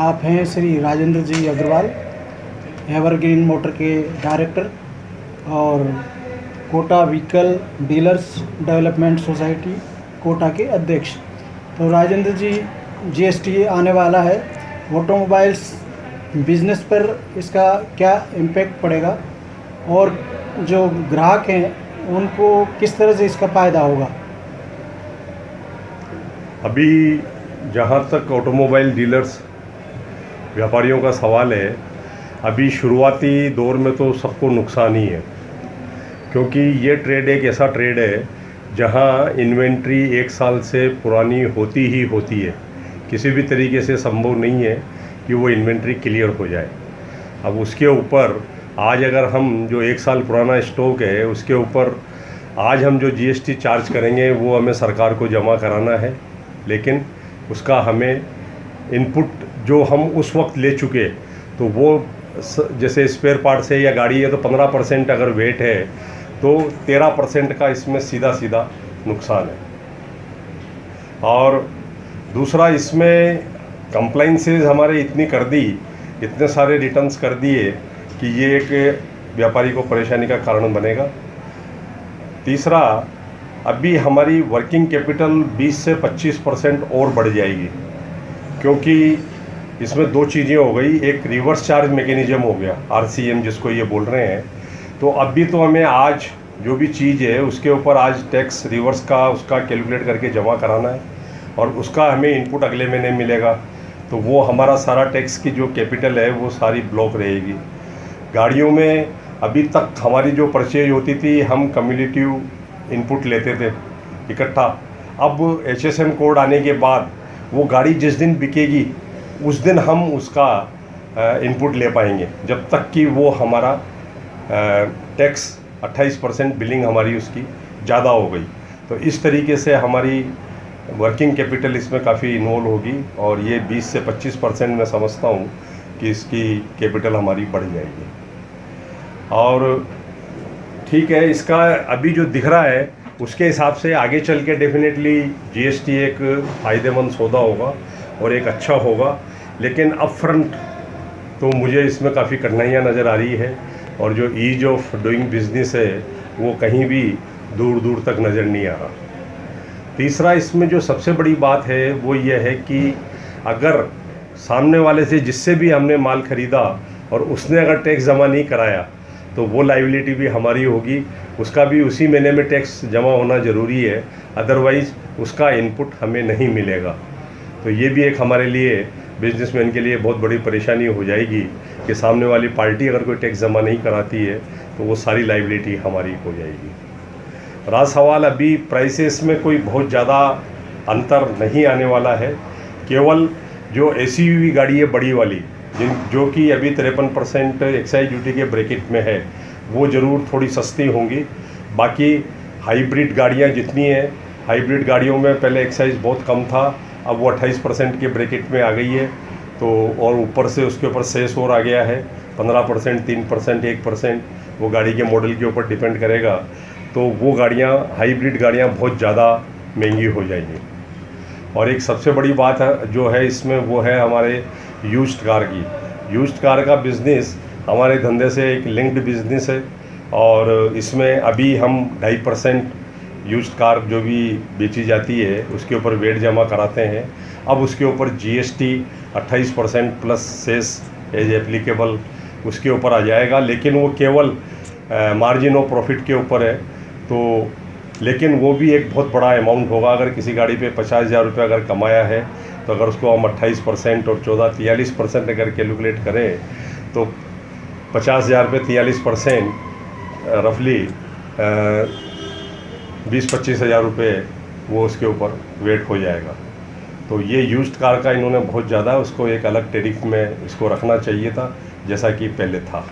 आप हैं Shri Rajendra ji Agarwal, Evergreen Motor के डायरेक्टर और Kota vehicle dealers development society Kota के अध्यक्ष। तो राजेंद्र जी, जीएसटी आने वाला है, ऑटोमोबाइल्स बिजनेस पर इसका क्या इम्पैक्ट पड़ेगा और जो ग्राहक हैं उनको किस तरह से इसका फ़ायदा होगा? अभी जहाँ तक ऑटोमोबाइल डीलर्स व्यापारियों का सवाल है, अभी शुरुआती दौर में तो सबको नुकसान ही है, क्योंकि ये ट्रेड एक ऐसा ट्रेड है जहाँ इन्वेंट्री 1 साल से पुरानी होती ही होती है। किसी भी तरीके से संभव नहीं है कि वो इन्वेंट्री क्लियर हो जाए। अब उसके ऊपर आज अगर हम जो 1 साल पुराना स्टॉक है उसके ऊपर आज हम जो जीएसटी चार्ज करेंगे वो हमें सरकार को जमा कराना है, लेकिन उसका हमें इनपुट जो हम उस वक्त ले चुके तो वो जैसे स्पेयर पार्ट से या गाड़ी है तो 15% अगर वेट है तो 13% का इसमें सीधा सीधा नुकसान है। और दूसरा, इसमें कंप्लाइंसेस हमारे इतनी कर दी, इतने सारे रिटर्न्स कर दिए कि ये एक व्यापारी को परेशानी का कारण बनेगा। तीसरा, अभी हमारी वर्किंग कैपिटल 20 से 25% और बढ़ जाएगी, क्योंकि इसमें 2 चीज़ें हो गई। एक रिवर्स चार्ज मैकेनिज्म हो गया, आरसीएम जिसको ये बोल रहे हैं। तो अभी तो हमें आज जो भी चीज़ है उसके ऊपर आज टैक्स रिवर्स का उसका कैलकुलेट करके जमा कराना है और उसका हमें इनपुट अगले महीने मिलेगा। तो वो हमारा सारा टैक्स की जो कैपिटल है वो सारी ब्लॉक रहेगी। गाड़ियों में अभी तक हमारी जो परचेज होती थी हम कम्युलेटिव इनपुट लेते थे इकट्ठा। अब एचएसएम कोड आने के बाद वो गाड़ी जिस दिन बिकेगी उस दिन हम उसका इनपुट ले पाएंगे, जब तक कि वो हमारा टैक्स 28% बिलिंग हमारी उसकी ज़्यादा हो गई। तो इस तरीके से हमारी वर्किंग कैपिटल इसमें काफ़ी इन्वॉल्व होगी और ये 20 से 25% मैं समझता हूँ कि इसकी कैपिटल हमारी बढ़ जाएगी। और ठीक है, इसका अभी जो दिख रहा है उसके हिसाब से आगे चल के डेफिनेटली जीएसटी एक फ़ायदेमंद सौदा होगा और एक अच्छा होगा, लेकिन अप फ्रंट तो मुझे इसमें काफ़ी कठिनाइयाँ नज़र आ रही है और जो ईज ऑफ डूइंग बिजनेस है वो कहीं भी दूर दूर तक नज़र नहीं आ रहा। तीसरा, इसमें जो सबसे बड़ी बात है वो ये है कि अगर सामने वाले से जिससे भी हमने माल ख़रीदा और उसने अगर टैक्स जमा नहीं कराया तो वो लायबिलिटी भी हमारी होगी, उसका भी उसी महीने में टैक्स जमा होना ज़रूरी है, अदरवाइज़ उसका इनपुट हमें नहीं मिलेगा। तो ये भी एक हमारे लिए बिजनेसमैन के लिए बहुत बड़ी परेशानी हो जाएगी कि सामने वाली पार्टी अगर कोई टैक्स जमा नहीं कराती है तो वो सारी लायबिलिटी हमारी हो जाएगी। रहा सवाल, अभी प्राइसेस में कोई बहुत ज़्यादा अंतर नहीं आने वाला है। केवल जो एसयूवी गाड़ी है बड़ी वाली जो कि अभी 53% एक्साइज ड्यूटी के ब्रैकेट में है वो ज़रूर थोड़ी सस्ती होंगी। बाकी हाइब्रिड गाड़ियाँ जितनी हैं, हाइब्रिड गाड़ियों में पहले एक्साइज बहुत कम था, अब वो 28% के ब्रैकेट में आ गई है। तो और ऊपर से उसके ऊपर सेस और आ गया है 15%, 3%, 1%, वो गाड़ी के मॉडल के ऊपर डिपेंड करेगा। तो वो गाड़ियाँ, हाइब्रिड गाड़ियाँ बहुत ज़्यादा महंगी हो जाएंगी। और एक सबसे बड़ी बात है जो है इसमें वो है हमारे यूज्ड कार की। यूज्ड कार का बिज़नेस हमारे धंधे से एक लिंक्ड बिज़नेस है और इसमें अभी हम 2.5% यूज्ड कार जो भी बेची जाती है उसके ऊपर वेट जमा कराते हैं। अब उसके ऊपर GST 28% plus cess as applicable उसके ऊपर आ जाएगा, लेकिन वो केवल मार्जिन ऑफ प्रॉफिट के ऊपर है। तो लेकिन वो भी एक बहुत बड़ा अमाउंट होगा। अगर किसी गाड़ी पे 50,000 रुपये अगर कमाया है तो अगर उसको हम 28% और 43% अगर कैलकुलेट करें तो 50,000 पे 43% रफली 20-25 हज़ार रुपये वो उसके ऊपर वेट हो जाएगा। तो ये यूज्ड कार का इन्होंने बहुत ज़्यादा उसको एक अलग टैरिफ में इसको रखना चाहिए था जैसा कि पहले था।